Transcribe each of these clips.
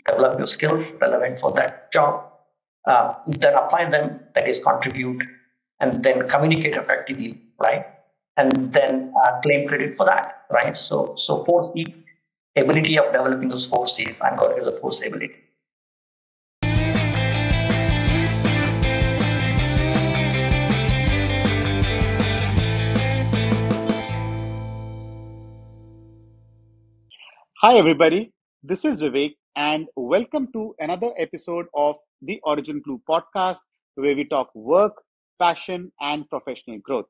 develop your skills relevant for that job, then apply them, that is contribute, and then communicate effectively, right? And then claim credit for that, right? So 4C, ability of developing those 4Cs, I'm calling it the 4C ability. Hi, everybody. This is Vivek, and welcome to another episode of the OriginBluy Podcast, where we talk work, passion, and professional growth.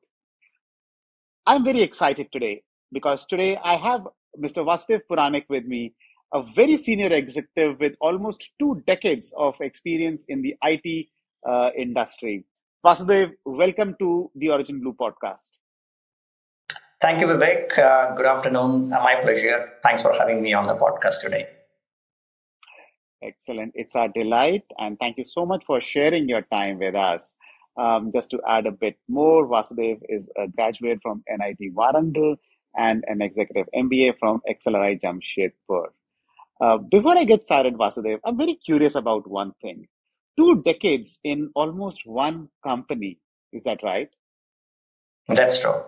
I'm very excited today because today I have Mr. Vasudev Puranik with me, a very senior executive with almost 2 decades of experience in the IT industry. Vasudev, welcome to the OriginBluy Podcast. Thank you, Vivek. Good afternoon. My pleasure. Thanks for having me on the podcast today. Excellent. It's our delight. And thank you so much for sharing your time with us. Just to add a bit more, Vasudev is a graduate from NIT Warangal and an executive MBA from XLRI Jamshedpur. Before I get started, Vasudev, I'm very curious about one thing. 2 decades in almost one company. Is that right? That's true.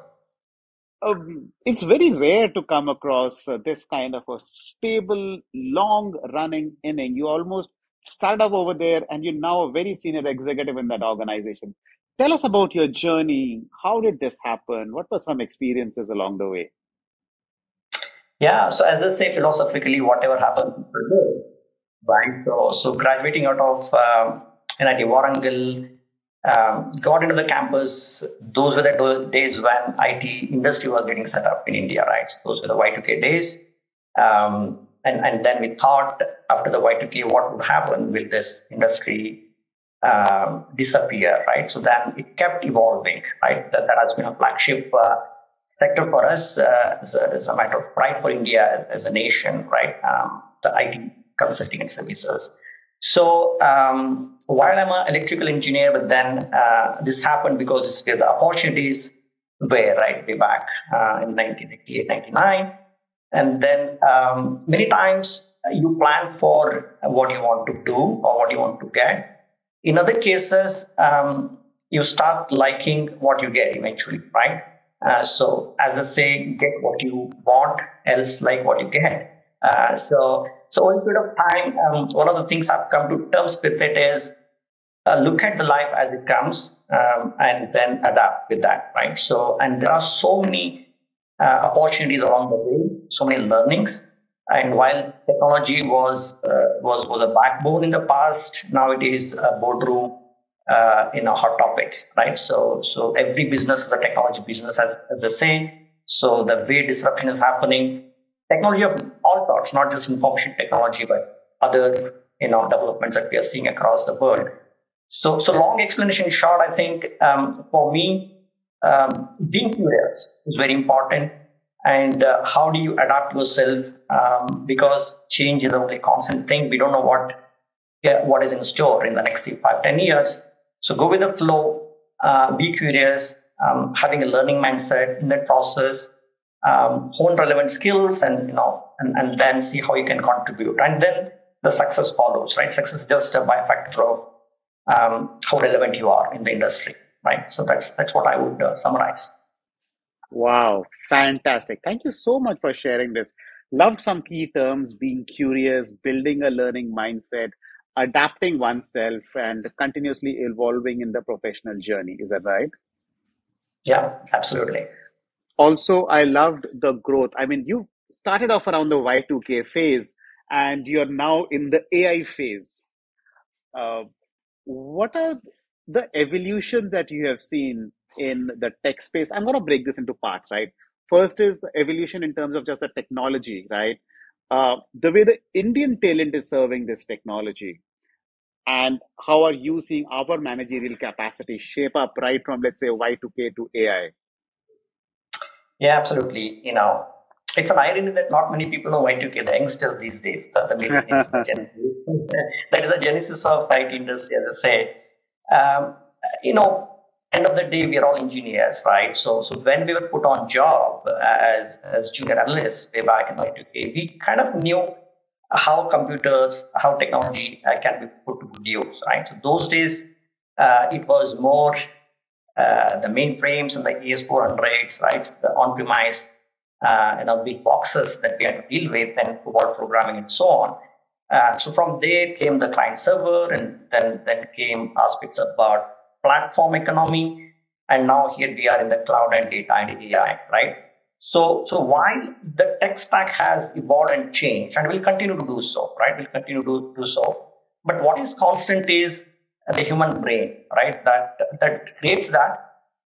It's very rare to come across this kind of a stable, long-running inning. You almost started off over there, and you're now a very senior executive in that organization. Tell us about your journey. How did this happen? What were some experiences along the way? Yeah, so as I say, philosophically, whatever happens, people do, right? So graduating out of NIT Warangal, got into the campus. Those were the days when IT industry was getting set up in India, right? So those were the Y2K days. And then we thought after the Y2K, what would happen? Will this industry disappear, right? So then it kept evolving, right? That has been a flagship sector for us as a matter of pride for India as a nation, right? The IT consulting and services. So while I'm an electrical engineer, but then this happened because it's where the opportunities were, right, way back in 1998, 99. And then many times you plan for what you want to do or what you want to get. In other cases, you start liking what you get eventually, right? So as I say, get what you want, else like what you get. So over a period of time, one of the things I've come to terms with it is look at the life as it comes and then adapt with that, right? So, and there are so many opportunities along the way, so many learnings. And while technology was a backbone in the past, now it is a boardroom in a hot topic, right? So every business is a technology business, as they say. So the way disruption is happening, technology of all sorts, not just information technology, but other developments that we are seeing across the world. So long explanation short, I think for me, being curious is very important. And how do you adapt yourself? Because change is the only constant thing. We don't know what is in store in the next 5-10 years. So go with the flow, be curious, having a learning mindset in that process. Hone relevant skills and then see how you can contribute, and then the success follows, right? Success is just a byfactor of how relevant you are in the industry, right? So that's what I would summarize. Wow, fantastic. Thank you so much for sharing this. Loved some key terms: being curious, building a learning mindset, adapting oneself, and continuously evolving in the professional journey. Is that right? Yeah, absolutely. Also, I loved the growth. I mean, you started off around the Y2K phase and you're now in the AI phase. Uh, what are the evolution that you have seen in the tech space? I'm going to break this into parts, right? First is the evolution in terms of just the technology, right? The way the Indian talent is serving this technology, and how are you seeing our managerial capacity shape up right from, let's say, Y2K to AI? Yeah, absolutely. It's an irony that not many people know Y2K, the youngsters these days, the millennials, the Gen Z. That is the genesis of IT industry, as I say. Um, End of the day, we are all engineers, right? So when we were put on job as junior analysts way back in Y2K, we kind of knew how computers, how technology can be put to good use, right? So those days, it was more the mainframes and the AS400s, right? The on-premise, big boxes that we had to deal with, and COBOL programming and so on. So from there came the client server, and then came aspects about platform economy, and now here we are in the cloud and data and AI, right? So while the tech stack has evolved and changed, and will continue to do so, right? Will continue to do so. But what is constant is the human brain, right? That creates that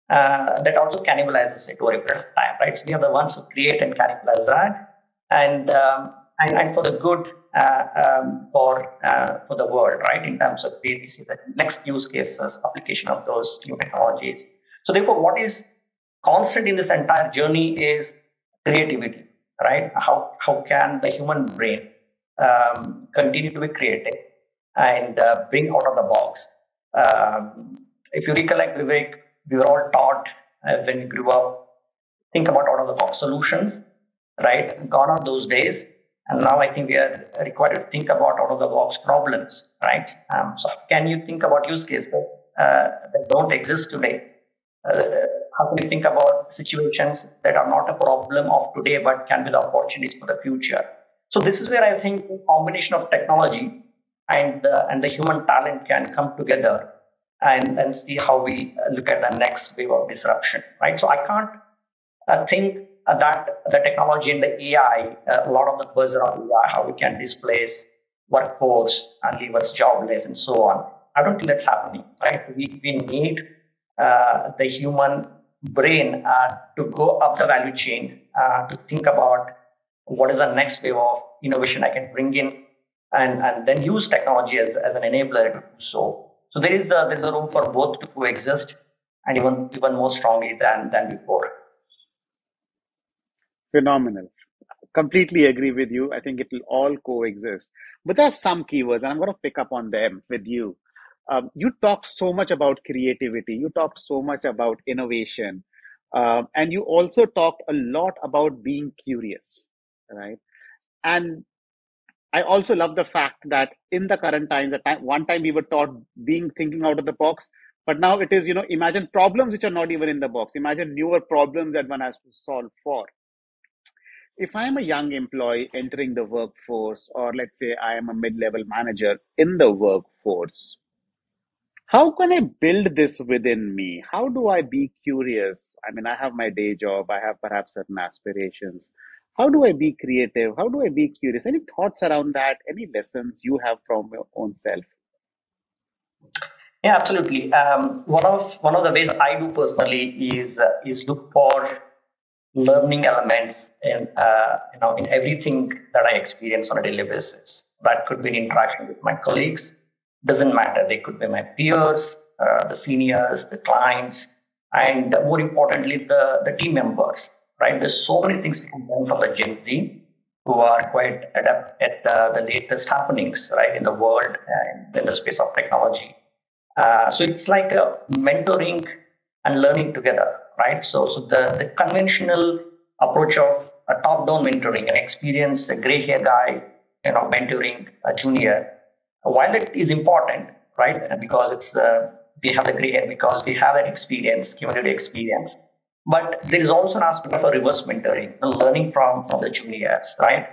also cannibalizes it over a period of time, right? So we are the ones who create and cannibalize that, and for the good, for the world, right? In terms of where we see the next use cases, application of those new technologies. So therefore, what is constant in this entire journey is creativity, right? How can the human brain continue to be creative and bring out of the box? If you recollect, Vivek, we were all taught when we grew up, think about out of the box solutions, right? Gone are those days. And now I think we are required to think about out of the box problems, right? So can you think about use cases that don't exist today? How can you think about situations that are not a problem of today, but can be the opportunities for the future? So this is where I think the combination of technology and the human talent can come together and see how we look at the next wave of disruption, right? So I can't think that the technology and the AI, a lot of the buzz around AI, how we can displace workforce and leave us jobless and so on. I don't think that's happening, right? So we need the human brain to go up the value chain, to think about what is the next wave of innovation I can bring in, and then use technology as an enabler to do so. So there's a room for both to coexist, and even more strongly than before. Phenomenal. Completely agree with you. I think it will all coexist. But there are some keywords, and I'm going to pick up on them with you. You talked so much about creativity. You talked so much about innovation. And you also talked a lot about being curious, right? And I also love the fact that in the current times, one time we were taught being thinking out of the box, but now it is, imagine problems which are not even in the box. Imagine newer problems that one has to solve for. If I am a young employee entering the workforce, or let's say I am a mid-level manager in the workforce, how can I build this within me? How do I be curious? I mean, I have my day job, I have perhaps certain aspirations. How do I be creative? How do I be curious? Any thoughts around that? Any lessons you have from your own self? Yeah, absolutely. One of the ways I do personally is look for learning elements in everything that I experience on a daily basis. That could be an interaction with my colleagues. Doesn't matter. They could be my peers, the seniors, the clients, and more importantly, the team members. Right? There's so many things we can learn from the Gen Z who are quite adept at the latest happenings, right, in the world and in the space of technology. So it's like a mentoring and learning together, right? So the conventional approach of a top-down mentoring, an experienced gray hair guy, mentoring a junior, while it is important, right? Because it's we have the gray hair because we have that experience, cumulative experience. But there is also an aspect of a reverse mentoring, learning from the juniors, right?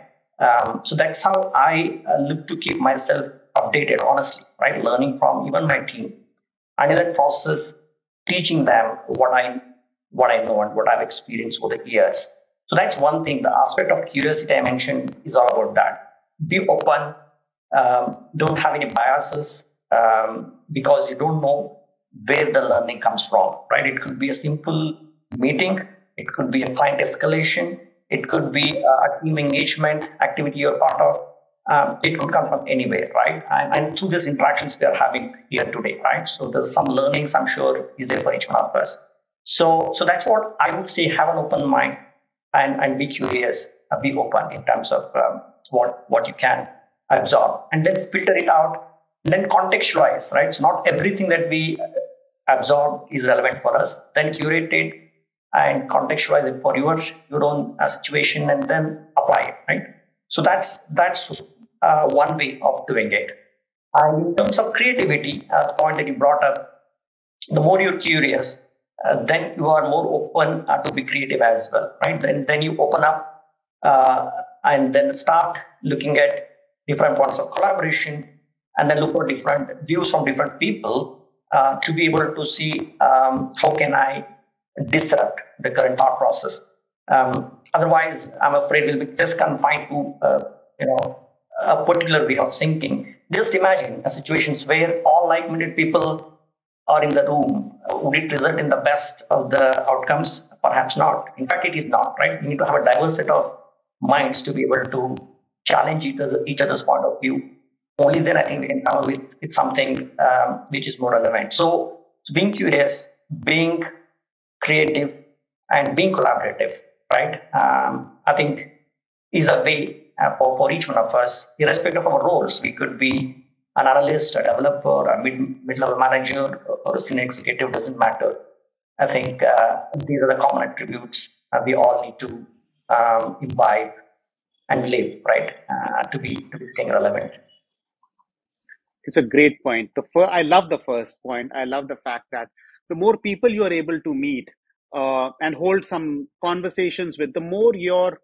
So that's how I look to keep myself updated, honestly, right? Learning from even my team, and in that process, teaching them what I know and what I've experienced over the years. So that's one thing. The aspect of curiosity I mentioned is all about that. Be open. Don't have any biases, because you don't know where the learning comes from, right? It could be a simple meeting. It could be a client escalation. It could be a team engagement activity you're part of. It could come from anywhere, right? And through these interactions we are having here today, right? So there's some learnings I'm sure is there for each one of us. So that's what I would say. Have an open mind and be curious. Be open in terms of what you can absorb, and then filter it out, and then contextualize, right? It's not everything that we absorb is relevant for us. Then curate it and contextualize it for your own situation, and then apply it, right? So that's one way of doing it. And in terms of creativity, the point that you brought up, the more you're curious, then you are more open to be creative as well, right? Then you open up uh, and then start looking at different points of collaboration, and then look for different views from different people to be able to see how can I disrupt the current thought process. Otherwise, I'm afraid we'll be just confined to a particular way of thinking. Just imagine a situations where all like-minded people are in the room. Would it result in the best of the outcomes? Perhaps not. In fact, it is not, right? We need to have a diverse set of minds to be able to challenge each other's point of view. Only then I think we can come up with something which is more relevant. So being curious, being creative, and being collaborative, right? I think is a way for each one of us, irrespective of our roles. We could be an analyst, a developer, a mid-level manager, or a senior executive, doesn't matter. I think these are the common attributes we all need to imbibe and live, right, to be staying relevant. It's a great point. I love the first point. I love the fact that the more people you are able to meet and hold some conversations with, the more your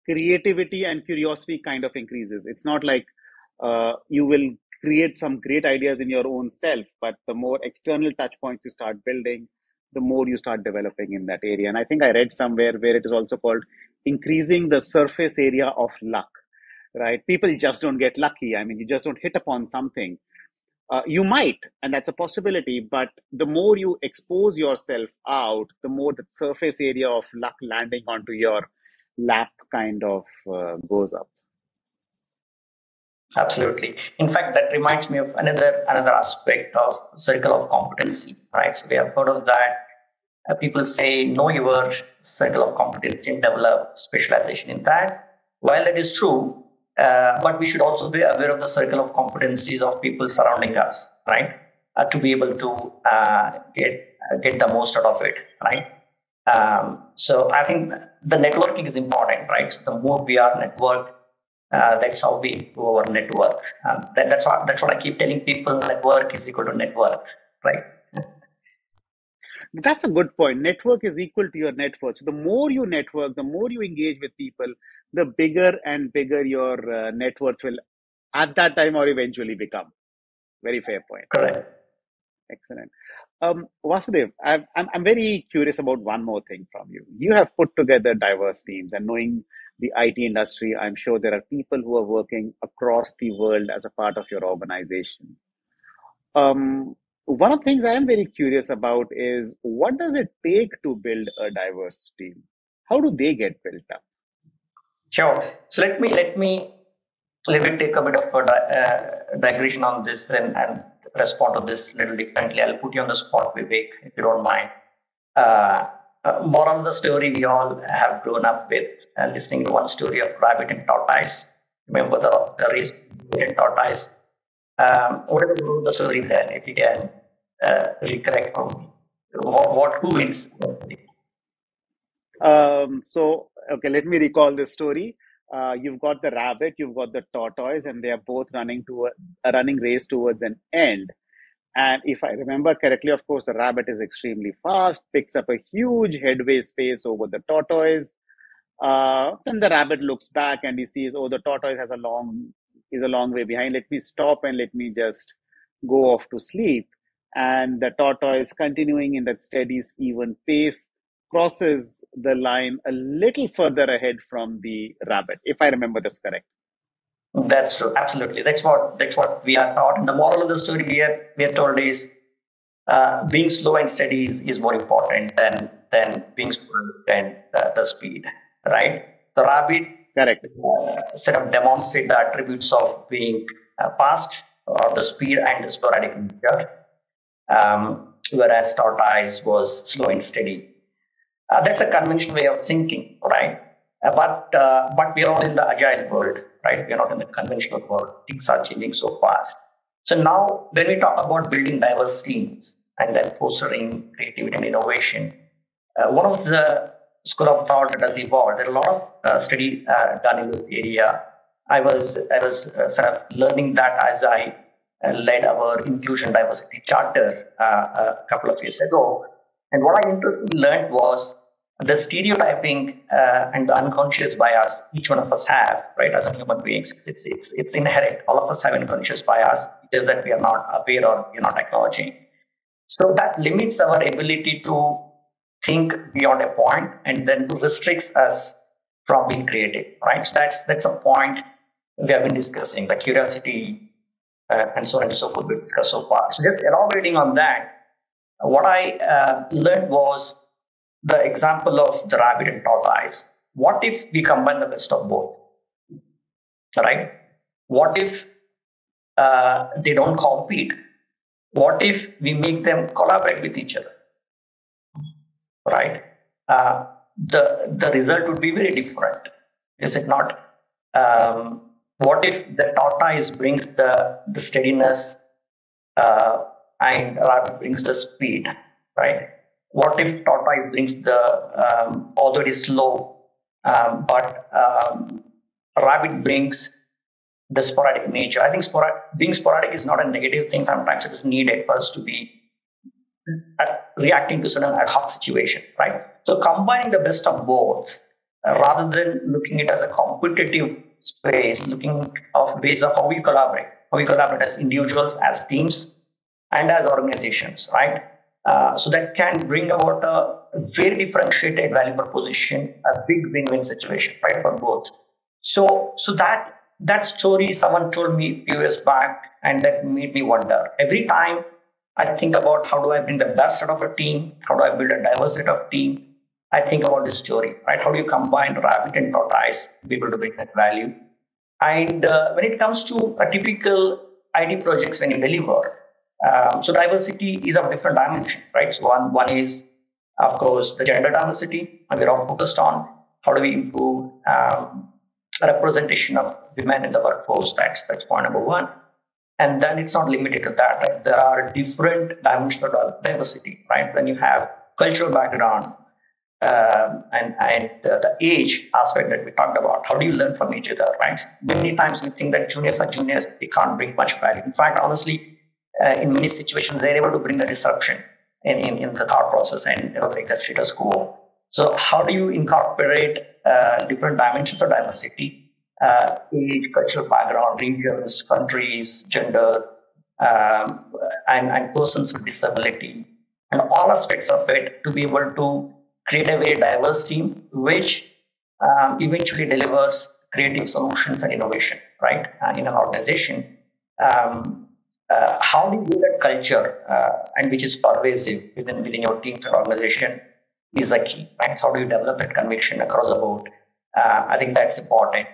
creativity and curiosity kind of increases. It's not like you will create some great ideas in your own self, but the more external touch points you start building, the more you start developing in that area. And I think I read somewhere where it is also called increasing the surface area of luck, right? People just don't get lucky. I mean, you just don't hit upon something. You might, and that's a possibility, but the more you expose yourself out, the more the surface area of luck landing onto your lap kind of goes up. Absolutely. In fact, that reminds me of another aspect of circle of competency, right? So we have heard of that. People say know your circle of competency and develop specialization in that. While that is true, but we should also be aware of the circle of competencies of people surrounding us, right? To be able to get the most out of it, right? So I think the networking is important, right? So the more we are networked, that's how we grow our net worth. That's what I keep telling people: network is equal to net worth, right? That's a good point. Network is equal to your net worth. So the more you network, the more you engage with people, the bigger and bigger your net worth will at that time or eventually become. Very fair point. Correct. Excellent. Vasudev, I'm very curious about one more thing from you. You have put together diverse teams, and knowing the IT industry, I'm sure there are people who are working across the world as a part of your organization. One of the things I am very curious about is what does it take to build a diverse team? How do they get built up? Sure. So let me take a bit of a digression on this and respond to this a little differently. I'll put you on the spot, Vivek, if you don't mind. Moral of the story: we all have grown up with listening to one story of rabbit and tortoise. Remember the race between and tortoise. What is the moral of the story there? If you can recollect for me, who wins? Okay, let me recall this story. You've got the rabbit, you've got the tortoise, and they are both running to a running race towards an end. And if I remember correctly, of course, the rabbit is extremely fast, picks up a huge headway space over the tortoise. Then the rabbit looks back and he sees, oh, the tortoise is a long way behind. Let me stop and let me just go off to sleep. And the tortoise, continuing in that steady, even pace, crosses the line a little further ahead from the rabbit, if I remember this correct. That's true. Absolutely. That's what we are taught. And the moral of the story we are told is being slow and steady is more important than being slow and the speed. Right. The rabbit Correct. Sort of demonstrate the attributes of being fast, or the speed and the sporadic nature, whereas tortoise was slow and steady. That's a conventional way of thinking, right? But we are all in the agile world, right? We are not in the conventional world. Things are changing so fast. So now, when we talk about building diverse teams and then fostering creativity and innovation, one of the school of thought that has evolved, there are a lot of study done in this area I was sort of learning that as I led our inclusion diversity charter a couple of years ago. And what I interestingly learned was the stereotyping and the unconscious bias each one of us have, right, as a human beings. It's inherent. All of us have unconscious bias. It is that we are not aware or we're not acknowledging. So that limits our ability to think beyond a point and then restricts us from being creative, right? So that's a point we have been discussing, the curiosity and so on and so forth we discussed so far. So just elaborating on that, what I learned was the example of the rabbit and tortoise. What if we combine the best of both, right? What if they don't compete? What if we make them collaborate with each other, right? The result would be very different, is it not? What if the tortoise brings the steadiness and rabbit brings the speed, right? What if tortoise brings the although it is slow, but rabbit brings the sporadic nature. I think being sporadic is not a negative thing. Sometimes it is needed for us to be reacting to certain ad hoc situation, right? So combining the best of both, rather than looking at it as a competitive space, looking of ways of how we collaborate as individuals, as teams, and as organizations, right? So that can bring about a very differentiated value proposition, a big win-win situation, right, for both. So that story someone told me a few years back, and that made me wonder. Every time I think about how do I bring the best out of a team, how do I build a diverse set of team, I think about this story, right? How do you combine rabbit and tortoise to be able to bring that value? And when it comes to a typical ID projects, when you deliver, so diversity is of different dimensions, right? So one is, of course, the gender diversity, and we're all focused on how do we improve representation of women in the workforce. That's point number one. And then it's not limited to that, right? There are different dimensions of diversity, right? When you have cultural background and the age aspect that we talked about, how do you learn from each other, right? Many times we think that juniors are juniors, they can't bring much value. In fact, honestly, in many situations, they're able to bring a disruption in the thought process and break the status quo. So how do you incorporate different dimensions of diversity? Age, cultural background, regions, countries, gender, and persons with disability, and all aspects of it to be able to create a very diverse team, which eventually delivers creative solutions and innovation, right, in an organization. How do you build that culture, and which is pervasive within your team and organization, is a key, right? So how do you develop that conviction across the board? I think that's important.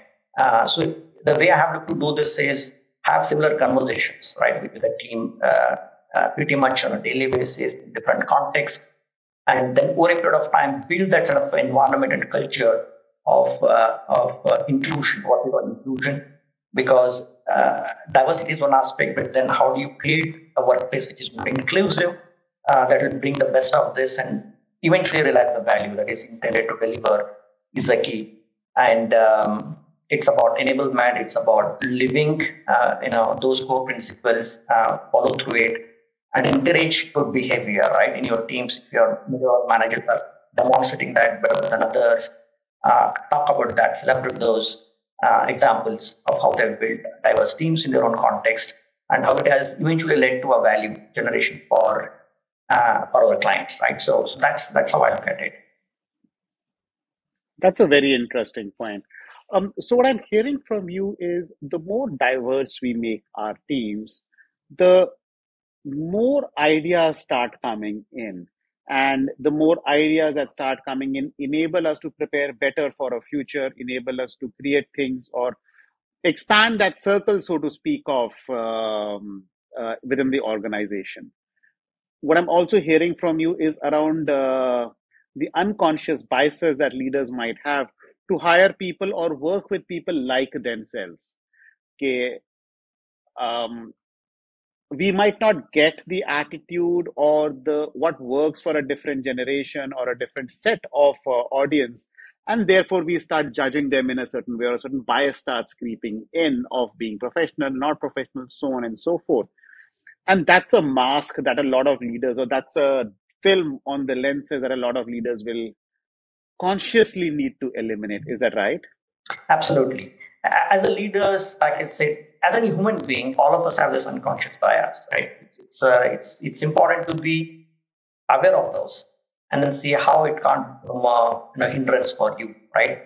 So the way I have to do this is have similar conversations, right, with the team pretty much on a daily basis in different contexts, and then over a period of time build that sort of environment and culture of inclusion, what we call inclusion, because diversity is one aspect, but then how do you create a workplace which is more inclusive, that will bring the best of this and eventually realize the value that is intended to deliver is a key. And it's about enablement. It's about living, those core principles, follow through it, and encourage good behavior, right, in your teams. If your middle managers are demonstrating that better than others, talk about that, celebrate those examples of how they've built diverse teams in their own context and how it has eventually led to a value generation for our clients, right? So that's how I look at it. That's a very interesting point. So what I'm hearing from you is the more diverse we make our teams, the more ideas start coming in. And the more ideas that start coming in enable us to prepare better for a future, enable us to create things or expand that circle, so to speak, of within the organization. What I'm also hearing from you is around the unconscious biases that leaders might have to hire people or work with people like themselves. Okay, um, we might not get the attitude or the what works for a different generation or a different set of audience And therefore, we start judging them in a certain way, or a certain bias starts creeping in of being professional, not professional, so on and so forth. And that's a mask that a lot of leaders, or that's a film on the lenses that a lot of leaders will consciously need to eliminate. Is that right? Absolutely. As a leaders, like I said, as a human being, all of us have this unconscious bias, right? It's important to be aware of those and then see how it can't become a hindrance for you, right?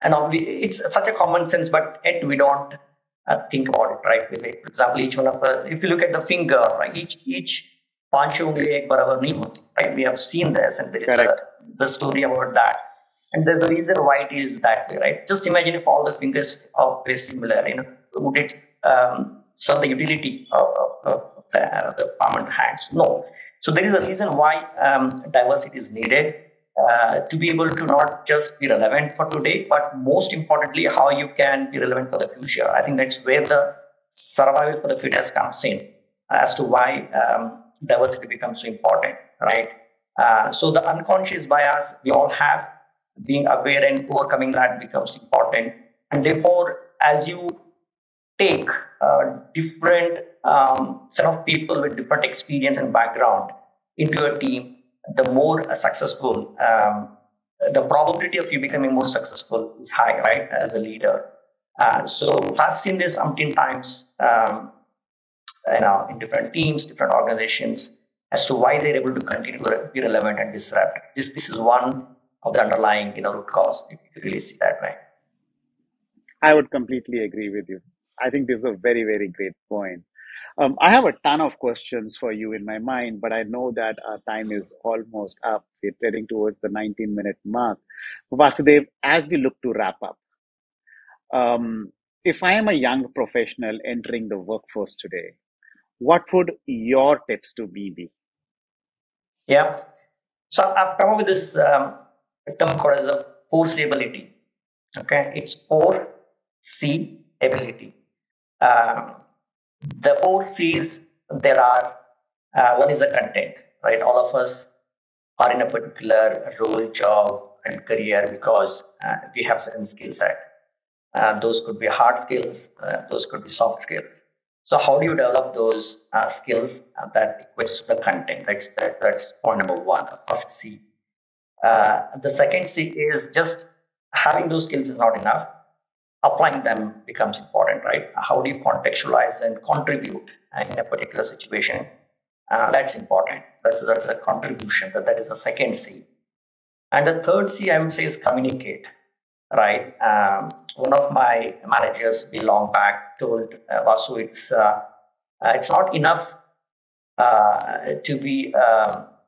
It's such a common sense, but yet we don't think about it, right? For example, each one of us, if you look at the finger, right, each पांच उंगली एक बराबर नहीं होती, right? We have seen this, and there is Correct. the story about that. And there's a reason why it is that way, right? Just imagine if all the fingers are very similar, would it serve the utility of the palm and the hands? No. So there is a reason why diversity is needed to be able to not just be relevant for today, but most importantly, how you can be relevant for the future. I think that's where the survival for the fittest comes in, as to why diversity becomes so important, right? So the unconscious bias we all have, being aware and overcoming that becomes important. And therefore, as you take different set of people with different experience and background into your team, the more successful, the probability of you becoming more successful is high, right, as a leader. So I've seen this umpteen times, in different teams, different organizations, as to why they're able to continue to be relevant and disrupt. This is one of the underlying root cause, if you really see that way. I would completely agree with you. I think this is a very, very great point. I have a ton of questions for you in my mind, but I know that our time is almost up. We're heading towards the 19-minute mark. Vasudev, as we look to wrap up, if I am a young professional entering the workforce today, what would your tips to me be? Yeah. So I've come up with this term called as a force ability. Okay, it's 4C ability. The 4Cs, there are, one is the content, right? All of us are in a particular role, job, and career because we have certain skill set. Those could be hard skills, those could be soft skills. So how do you develop those skills that equates to the content? That's point number one, the first C. The second C is just having those skills is not enough. Applying them becomes important, right? How do you contextualize and contribute in a particular situation? That's important. That's a contribution. That is the second C. And the third C, I would say, is communicate, right? One of my managers long back told Vasu, it's not enough to be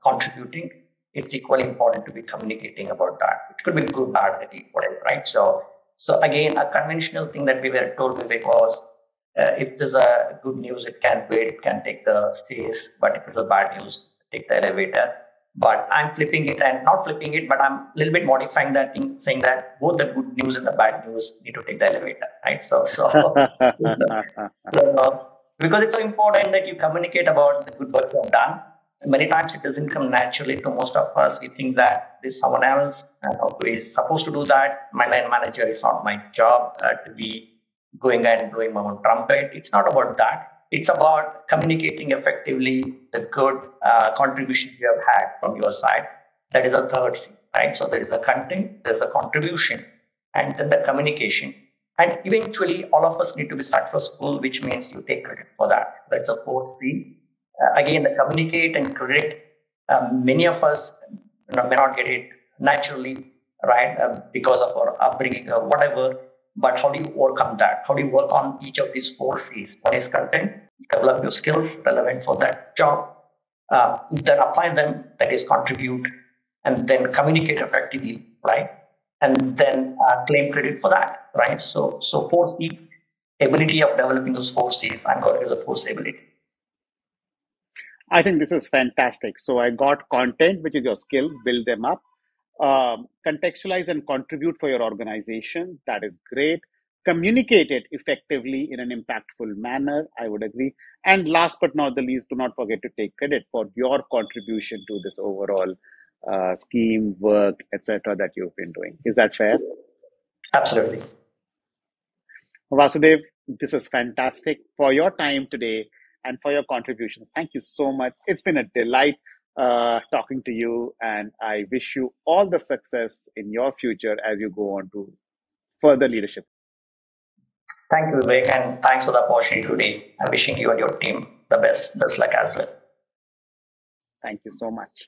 contributing. It's equally important to be communicating about that. It could be good, bad, whatever, right? So again, a conventional thing that we were told, Vivek, was if there's a good news, it can wait, it can take the stairs. But if it's a bad news, take the elevator. But I'm flipping it, and not flipping it, but I'm a little bit modifying that thing, saying that both the good news and the bad news need to take the elevator, right? So because it's so important that you communicate about the good work you have done. Many times it doesn't come naturally to most of us. We think that there's someone else who is supposed to do that. My line manager, it's not my job to be going and blowing my own trumpet. It's not about that. It's about communicating effectively the good contribution you have had from your side. That is a third C, right? So there is a content, there's a contribution, and then the communication. And eventually, all of us need to be successful, which means you take credit for that. That's a fourth C. Again, the communicate and credit. Many of us may not get it naturally, right, because of our upbringing or whatever. But how do you overcome that? How do you work on each of these 4Cs? One is content, develop your skills relevant for that job, then apply them, that is contribute, and then communicate effectively, right? And then claim credit for that, right? So 4C, ability of developing those 4Cs, I'm calling it the 4C ability. I think this is fantastic. So I got content, which is your skills, build them up. Contextualize and contribute for your organization. That is great. Communicate it effectively in an impactful manner. I would agree. And last but not the least, do not forget to take credit for your contribution to this overall scheme, work, etc., that you've been doing. Is that fair? Absolutely. Vasudev, this is fantastic for your time today and for your contributions. Thank you so much. It's been a delight talking to you, and I wish you all the success in your future as you go on to further leadership. Thank you, Vivek, and thanks for the opportunity today. I'm wishing you and your team the best luck as well. Thank you so much.